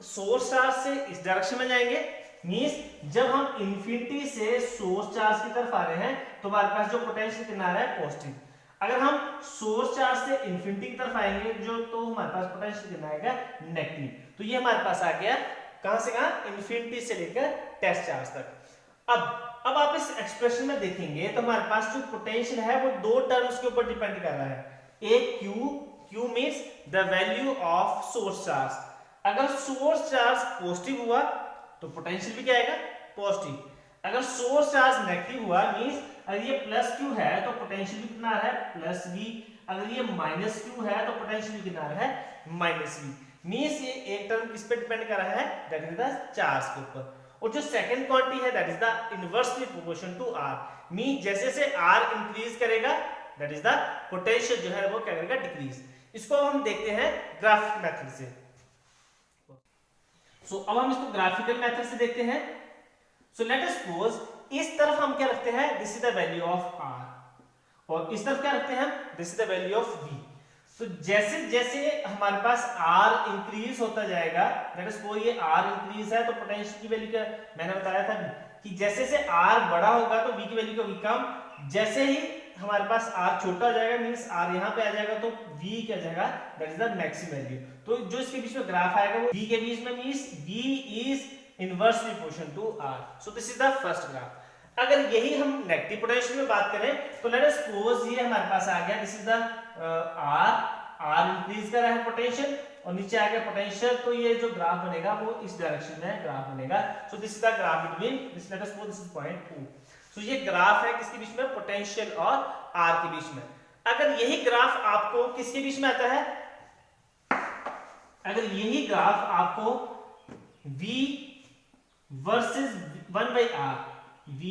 सोर्स चार्ज से इस डायरेक्शन में जाएंगे, मींस जब हम इंफिनिटी से सोर्स चार्ज की तरफ आ रहे हैं, तो हमारे पास जो पोटेंशियल कितना आ रहा है पॉजिटिव। अगर हम सोर्स चार्ज से इंफिनिटी की तरफ आएंगे जो, तो हमारे पास पोटेंशियल कितना आएगा नेगेटिव। तो ये हमारे पास आ गया कहां से कहां, इंफिनिटी से लेकर टेस्ट चार्ज तक। अब आप इस एक्सप्रेशन में देखेंगे तो हमारे पास जो पोटेंशियल है वो दो टर्म्स के ऊपर डिपेंड कर रहा है, एक q means the value of source charge. अगर सोर्स चार्ज पॉजिटिव हुआ तो पोटेंशियल भी क्या आएगा पॉजिटिव, अगर सोर्स चार्ज नेगेटिव हुआ मींस अगर ये +q है तो पोटेंशियल भी कितना आ रहा है +v, अगर ये -q है तो पोटेंशियल भी कितना आ रहा है -v। मींस ये एक टर्म किस पे डिपेंड कर रहा है, दैट इज द चार्ज के ऊपर। और जो सेकंड क्वांटिटी है that is the inversely proportion to r, means जैसे जैसे r इंक्रीज करेगा दैट इज द पोटेंशियल जो है वो क्या करेगा डिक्रीज। इसको हम देखते हैं ग्राफिक मेथड से। सो अब हम इसको ग्राफिकल मेथड से देखते हैं। सो लेट अस सपोज इस तरफ हम क्या रखते हैं, this is the value of r, और इस तरफ क्या रखते हैं, this is the value of v। तो जैसे जैसे हमारे पास r इंक्रीज होता जाएगा, लेट अस सपोज ये r इंक्रीज है तो पोटेंशियल की वैल्यू क्या मैंने बताया था कि जैसे जैसे r बड़ा होगा तो v की वैल्यू होगी कम, जैसे ही हमारे पास r छोटा हो जाएगा मींस r यहां पे आ जाएगा तो v क्या जाएगा, that is the maximum value. तो जो इसके बीच में ग्राफ आएगा वो v के बीच में means v is inversely proportional to r। So this is the first graph. अगर यही हम नेगेटिव पोटेंशियल में बात करें तो लेट अस सपोज ये हमारे पास आ गया, this is the r increase कर रहा है पोटेंशियल और नीचे आ गया पोटेंशियल, तो ये जो ग्राफ बनेगा वो इस डायरेक्शन में ग्राफ बनेगा। सो this is the graph between this, late us suppose this is point 2। सो ये ग्राफ है किसके बीच में, पोटेंशियल और r के बीच में। अगर यही ग्राफ आपको किसके बीच में आता है, अगर यही ग्राफ आपको v versus 1/r, v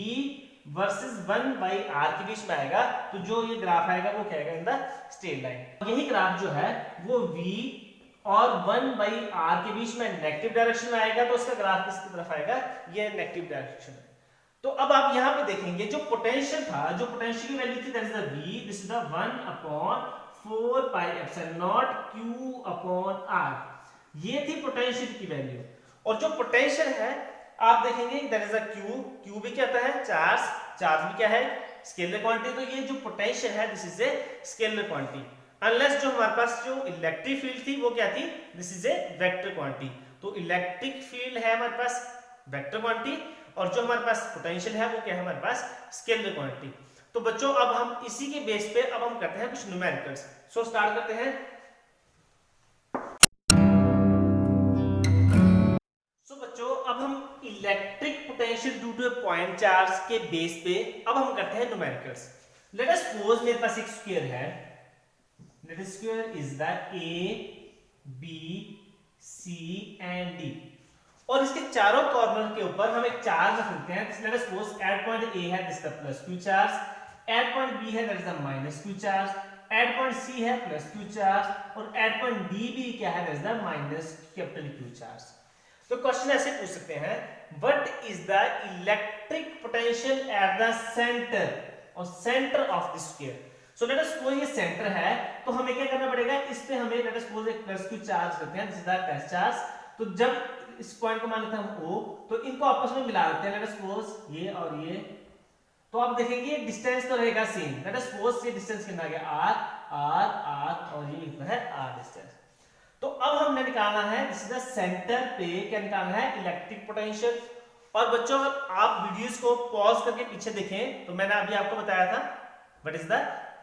versus 1/r के बीच में आएगा, तो जो ये ग्राफ आएगा वो क्या आएगा, इन द स्ट्रेट लाइन। यही ग्राफ जो है वो v और 1/r के बीच में नेगेटिव डायरेक्शन में आएगा, तो उसका ग्राफ किसकी तरफ आएगा, ये नेगेटिव डायरेक्शन में। तो अब आप यहां पे देखेंगे जो पोटेंशियल था, जो पोटेंशियल की वैल्यू थी that is the v, this is the 1/4 pi epsilon naught q upon r, ये थी पोटेंशियल की वैल्यू। और जो पोटेंशियल है आप देखेंगे दैट इज द q भी क्या होता है चार्ज भी क्या है स्केलर क्वांटिटी। तो ये जो पोटेंशियल है this is a scalar quantity, unless जो हमारे पास जो इलेक्ट्रिक फील्ड थी वो क्या थी, this is a vector quantity. तो इलेक्ट्रिक फील्ड है हमारे पास वेक्टर क्वांटिटी और जो हमारे पास पोटेंशियल है वो क्या है हमारे पास स्केलर क्वांटिटी। तो बच्चों अब हम इसी के बेस पे अब हम करते हैं कुछ न्यूमेरिकल्स। सो स्टार्ट करते हैं। सो बच्चों अब हम electric potential due to a point charge के बेस पे अब हम करते हैं न्यूमेरिकल्स। लेट अस सपोज मेरे पास एक स्क्वायर है, let us square is the a b c and d, और इसके चारों कॉर्नर के ऊपर हम एक चार्ज रखते हैं। Let us suppose at point a है this the plus q charge, at point b है that is the minus q charge, at point c है प्लस q चार्ज और एट पॉइंट d भी क्या है that is the minus capital q charge. तो question ऐसे पूछ सकते हैं, what is the electric potential at the center और center of the sphere. So let us suppose ये सेंटर है, तो हमें क्या करना पड़ेगा, इस पे हमें लेट अस सपोज एक प्लस क्यू चार्ज रखते हैं, this is the test charge. तो जब इस पॉइंट को मान लेते हैं हम O, तो इनको आपस में मिला देते हैं, लेट अस सपोज ये और ये। तो आप देखेंगे डिस्टेंस तो रहेगा सेम, लेट अस सपोज ये डिस्टेंस कितना आ गया r और ये इतना है r डिस्टेंस। तो अब हमने निकालना है दिस इज द सेंटर पे क्या निकालना है, इलेक्ट्रिक पोटेंशियल। और बच्चों अगर आप वीडियोस को पॉज करके पीछे देखें तो मैंने अभी आपको बताया था what is the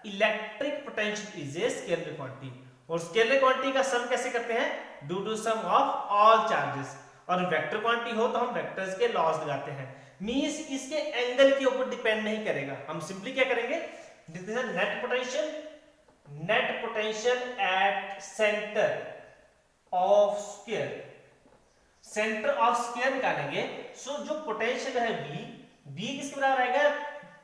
electric potential is a scalar quantity, और स्केलर क्वांटिटी का सम कैसे करते हैं, due to sum of all charges. और वेक्टर क्वांटिटी हो तो हम वेक्टर्स के लॉज लगाते हैं, मींस इसके एंगल के ऊपर डिपेंड नहीं करेगा। हम सिंपली क्या करेंगे, this is net potential at centre of sphere, centre of sphere निकालेंगे। सो जो पोटेंशियल है V किसके बराबर आएगा,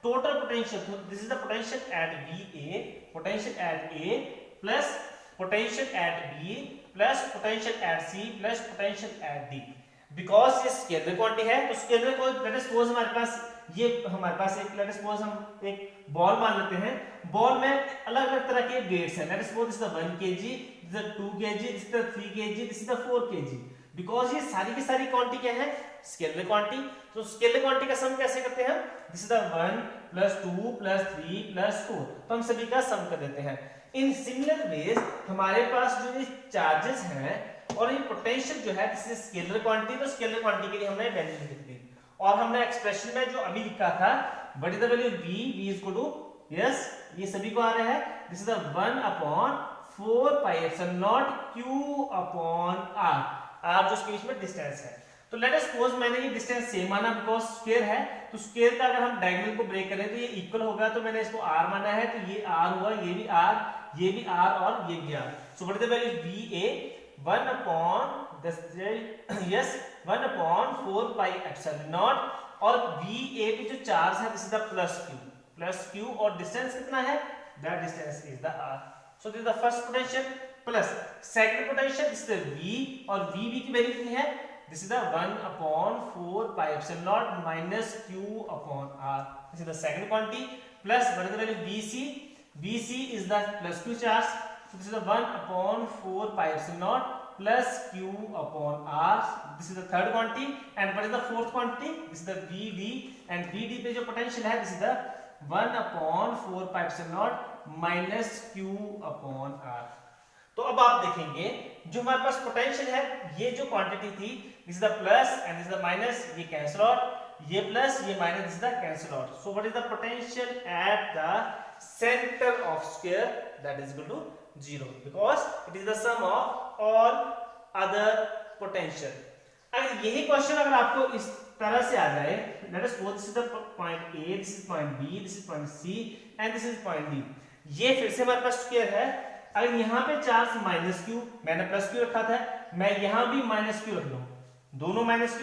टोटल पोटेंशियल। तो this is the potential eight VA, potential at A plus potential at B plus potential at C plus potential at D। Because ये scalar quantity है, तो स्केलर को लेट अस सपोज हमारे पास एक लेट अस सपोज हम एक ball मान लेते हैं, बॉल में अलग अलग तरह के वेट्स हैं, let us suppose this is 1 kg, this is 2 kg, this is 3 kg, this is 4 kg। Because ये सारी की सारी क्वांटिटी क्या है, स्केलर क्वांटिटी। तो स्केलर क्वांटिटी का सम कैसे करते हैं, this is 1 plus 2 plus 3 plus 4, तो हम सभी का सम कर देते हैं। इन सिमिलर वेज हमारे पास जो ये चार्जेस हैं और ये पोटेंशियल जो है दिस इज स्केलर क्वांटिटी, तो स्केलर क्वांटिटी के लिए हमने वैल्यू लिख दी और हमने एक्सप्रेशन में जो अभी लिखा था what is the value V is equal to, yes ये सभी को आ रहा है, this is the 1/4 pi epsilon naught Q upon R जो इसके बीच में डिस्टेंस है। तो लेट अस सपोज मैंने ये डिस्टेंस सेम माना बिकॉज़ स्क्वायर है, तो स्क्वायर का अगर हम डायगोनल को ब्रेक करें तो ये इक्वल होगा, तो मैंने इसको R माना है, तो ये R हुआ, ये भी R, ये भी R और ये भी R। So what is the value VA 1/4 pi epsilon not, और VA पे जो चार्ज है this is the plus Q और डिस्टेंस कितना है, that distance is the R। So this is the first potential plus second potential this is V, और VB की value कितनी है, this is the 1/4 pi epsilon not minus Q upon R, this is the second quantity plus what is the value BC is the plus Q charge, so this is the 1/4 pi epsilon naught plus Q upon R, this is the third quantity, and what is the fourth quantity, this is the VD, and VD पे जो potential है this is the 1/4 pi epsilon naught minus Q upon R। तो अब आप देखेंगे जो हमारे पास potential है, ये जो क्वांटिटी थी this is the plus and this is the minus, ये कैंसिल आउट, ये प्लस ये minus, this is the cancel out. So what is the potential at the centre of sphere, that is equal to 0 because it is the sum of all other potential। अगर यही question अगर आपको इस तरह से आ जाए, let us suppose this is the point A, this is point B, this is point C and this is point D, ये फिर से हमारे पास स्क्वायर है। अगर यहाँ पे चार्ज माइनस Q, मैंने प्लस Q रखा था, मैं यहाँ भी माइनस Q रख लूँ, दोनों माइनस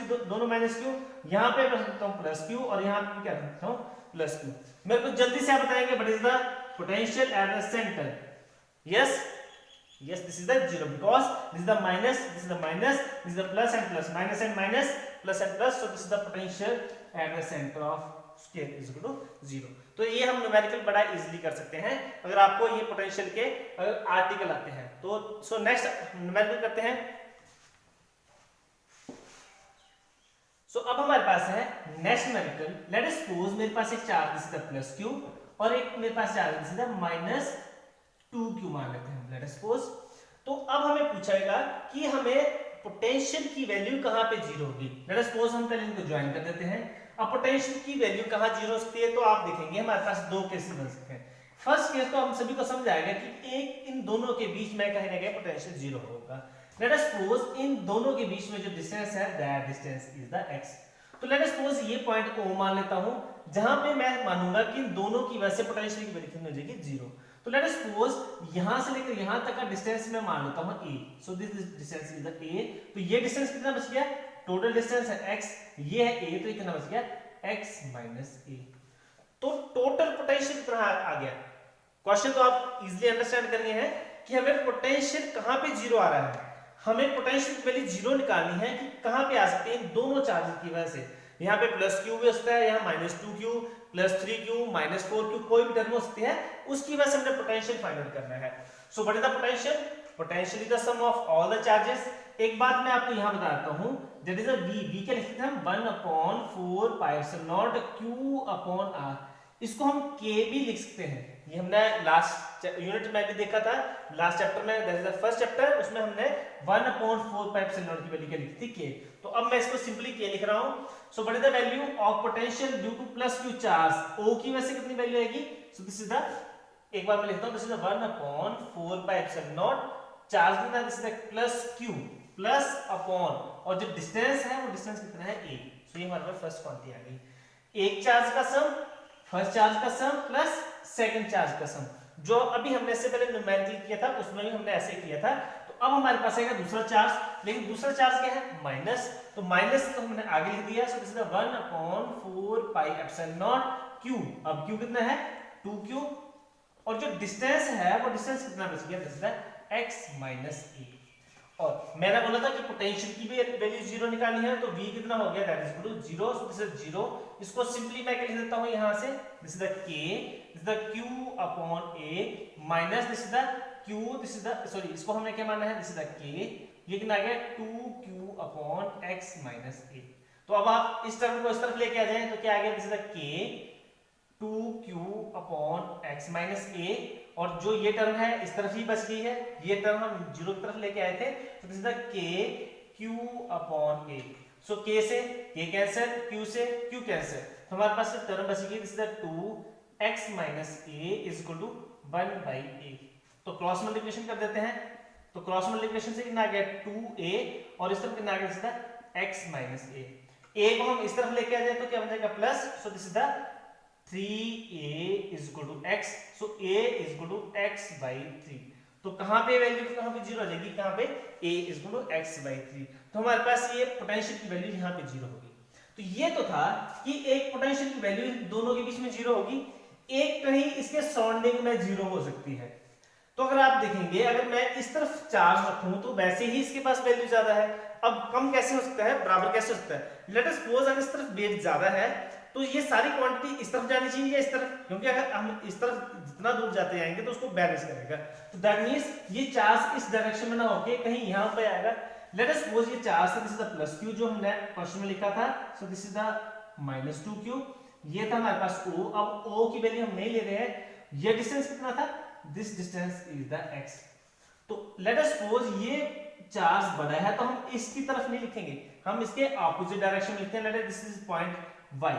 Q, यहाँ पे रख सकता हूँ प्लस Q और यहाँ पे क्या रख सकता हूँ प्लस Q। मेरे को जल्दी से आप बताएंगे what is the potential at the centre. Yes, this is the 0 because this is the minus, this is the minus, this is the plus and plus, minus and minus, plus and plus, so this is the potential at the center of scale is equal to 0। तो ये हम numerical बड़ा easily कर सकते हैं अगर आपको ये पोटेंशियल के अगर आर्टिकल आते हैं तो। सो नेक्स्ट न्यूमेरिकल करते हैं। सो अब हमारे पास है next numerical, let us suppose मेरे पास एक charge this is the plus Q और एक मेरे पास charge this is the minus 2Q मान लेते हैं लेट अस सपोज। तो अब हमें पूछेगा कि हमें पोटेंशियल की वैल्यू कहां पे जीरो होगी। लेट अस सपोज हम पहले इनको ज्वाइन कर देते हैं। अब पोटेंशियल की वैल्यू कहां जीरो हो सकती है, तो आप देखेंगे हमारे पास दो केसेस बन सकते हैं। फर्स्ट केस तो हम सभी को समझ आएगा कि एक इन दोनों के बीच में कहीं ना कहीं पोटेंशियल जीरो होगा। लेट अस सपोज इन दोनों के बीच में जो डिस्टेंस है that distance is the x। तो लेट अस सपोज ये पॉइंट O मान लेता हूं, जहां पे मैं मानूंगा कि इन दोनों की वजह से पोटेंशियल की वैल्यू कितनी हो जाएगी, जीरो। तो लेट अस सपोज यहां से लेकर यहां तक का डिस्टेंस मैं मान लेता हूं a। So this distance is the a। तो ये डिस्टेंस कितना बच गया, टोटल डिस्टेंस है x, ये है a, तो ये कितना बच गया x माइनस a। तो टोटल पोटेंशियल कितना आ गया। क्वेश्चन तो आप इजीली अंडरस्टैंड करेंगे हैं कि हमें पोटेंशियल कहां पे जीरो आ रहा है, हमें पोटेंशियल की वैल्यू जीरो निकालनी है कि कहां पे आ सकते हैं दोनों चार्जेस की वजह से। यहाँ पे प्लस क्यू भी होता है, यहाँ minus 2q plus 3q minus 4q कोई भी टर्म हो सकती है, उसकी वजह से हमने पोटेंशियल फाइंड आउट करना है। So what is the potential? Potential is the sum of all the charges. एक बात मैं आपको यहाँ बताता हूँ, दैट इज अ v क्या लिखते हैं हम 1/4 pi epsilon naught q upon r। इसको हम k भी लिख सकते हैं, ये हमने लास्ट यूनिट में भी देखा था, लास्ट चैप्टर में, that is the first chapter, उसमें हमने 1/4 पाई एप्सिलॉन नॉट की वैल्यू क्या लिखी थी k। तो अब मैं इसको सिंपली k लिख रहा हूँ। सो what is the value of potential due two plus q charge, o की वजह से कितनी वैल्यू आएगी? सो दिस इज द, एक बार मैं लिखता हूँ, this is the 1/4 pi epsilon naught charge कितना, this is the plus q plus upon, और जो डिस्टेंस है वो डिस्टेंस कितना है a। सो ये हमारे पास फर्स्ट क्वांटिटी आ गई। एक चार्ज का सम, फर्स्ट चार्ज का सम प्लस सेकंड चार्ज का सम, जो अभी हमने इससे पहले न्यूमेरिकल किया था उसमें भी हमने ऐसे किया था। तो अब हमारे पास आएगा दूसरा चार्ज, लेकिन दूसरा चार्ज क्या है? माइनस। तो माइनस तो हमने आगे लिख दिया। सो this is 1/4 pi epsilon naught q। अब q कितना है? 2q, और जो डिस्टेंस है वो डिस्टेंस कितना बच गया? This is x minus a। और मैंने बोला था कि पोटेंशियल की भी वैल्यू जीरो निकालनी है, तो v कितना हो गया? That is equal to 0। So this is 0। इसको सिंपली मैं क्या लिख देता हूं यहां से, this is the k, this is the q upon a minus this is the q, this is the, sorry इसको हमने क्या माना है? दिस इज द k, ये कितना आ गया? 2q upon x minus a। तो अब आप इस टर्म को इस तरफ लेके आ जाएं तो क्या आ गया? This is the k 2q upon x minus a, और जो ये टर्म है इस तरफ ही बच गई है, ये टर्म हम जीरो की तरफ लेके आए थे। तो this is the k q upon a। So k से k कैंसिल, q से q कैंसिल, तो हमारे पास टर्म बच गई, this is the 2x minus a is equal to 1/a। तो क्रॉस मल्टीप्लिकेशन कर देते हैं, तो क्रॉस मल्टीप्लिकेशन से कितना आ गया? 2a, और इस तरफ कितना आ गया? This is the x minus a। a को हम इस तरफ लेके आ जाए तो क्या बन जाएगा? Plus. So this is the 3a is equal to x, so a is equal to x by 3। तो कहां पे वैल्यू कहां पे जीरो आ जाएगी? कहां पे? a is equal to x by 3। तो हमारे पास ये पोटेंशियल की वैल्यू यहां पे जीरो होगी। तो ये तो था कि एक पोटेंशियल की वैल्यू दोनों के बीच में जीरो होगी, एक कहीं इसके सराउंडिंग में जीरो हो सकती है। तो अगर आप देखेंगे, अगर मैं इस तरफ चार्ज रखूं तो वैसे ही इसके पास वैल्यू ज्यादा है। अब कम कैसे हो सकता है? बराबर कैसे हो सकता है? लेट अस सपोज अगर इस तरफ वेट ज्यादा है तो ये सारी क्वांटिटी इस तरफ जानी चाहिए या इस तरफ? क्योंकि अगर हम इस तरफ जितना दूर जाते जाएंगे तो उसको बैलेंस करेगा। तो दैट मींस ये चार्ज इस डायरेक्शन में ना होके कहीं यहां पे आएगा। लेट अस सपोज ये चार्ज था, this is the plus q जो हमने क्वेश्चन में लिखा था। सो this is the minus 2q, ये था हमारे पास o। अब o की वैल्यू हम नहीं ले रहे हैं, ये डिस्टेंस कितना था? This distance is the x। तो लेट अस सपोज ये चार्ज बड़ा है तो हम इसकी तरफ नहीं लिखेंगे, हम इसके ऑपोजिट डायरेक्शन में लिखते हैं। Let this is point y।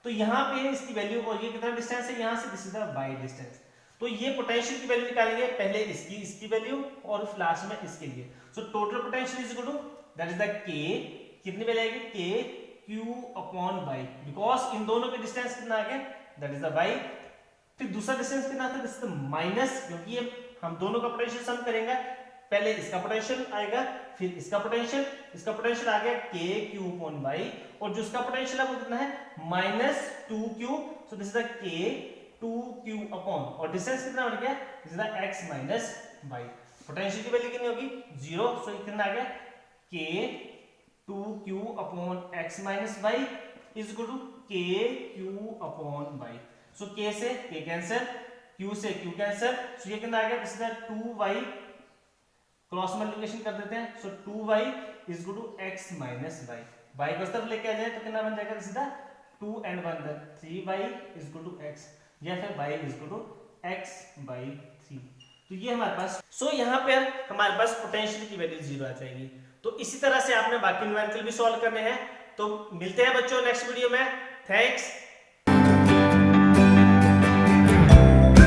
तो यहाँ पे इसकी वैल्यू, और ये कितना डिस्टेंस है यहाँ से? This is the y distance. तो ये पोटेंशियल की वैल्यू निकालेंगे, पहले इसकी वैल्यू और लास्ट में इसके लिए। So total potential is equal to, that is the k, कितनी वैल्यू आएगी? k q upon y, because इन दोनों के डिस्टेंस कितना आ गया? That is the y। फिर दूसरा डिस्टेंस कितना था? दिस इज द माइनस, क्योंकि ये हम दोनों का पोटेंशियल सम करेंगे, पहले इसका पोटेंशियल आएगा फिर इसका पोटेंशियल आ गया k q अपॉन y, और जो इसका पोटेंशियल है वो कितना है? Minus 2q। So this is the k 2q upon, और डिस्टेंस कितना बन गया? This is the x minus y। Potential की वैल्यू कितनी होगी? 0। सो ये कितना आ गया? k 2q upon x minus y is equal to k q upon y। So k से k कैंसिल, q से q कैंसिल, सो ये कितना आ गया? This is the 2y, cross multiplication कर देते हैं। So 2y is equal to x minus y। y को इस तरफ लेके आ जाए तो कितना बन जाएगा? This is the 2 and 1 3y is equal to x, या फिर y is equal to x by 3। तो ये हमारे पास, सो यहाँ पे हमारे पास पोटेंशियल की वैल्यू 0 आ जाएगी। तो इसी तरह से आपने बाकी न्यूमेरिकल भी सॉल्व करने हैं। तो मिलते हैं बच्चों नेक्स्ट वीडियो में। थैंक्स।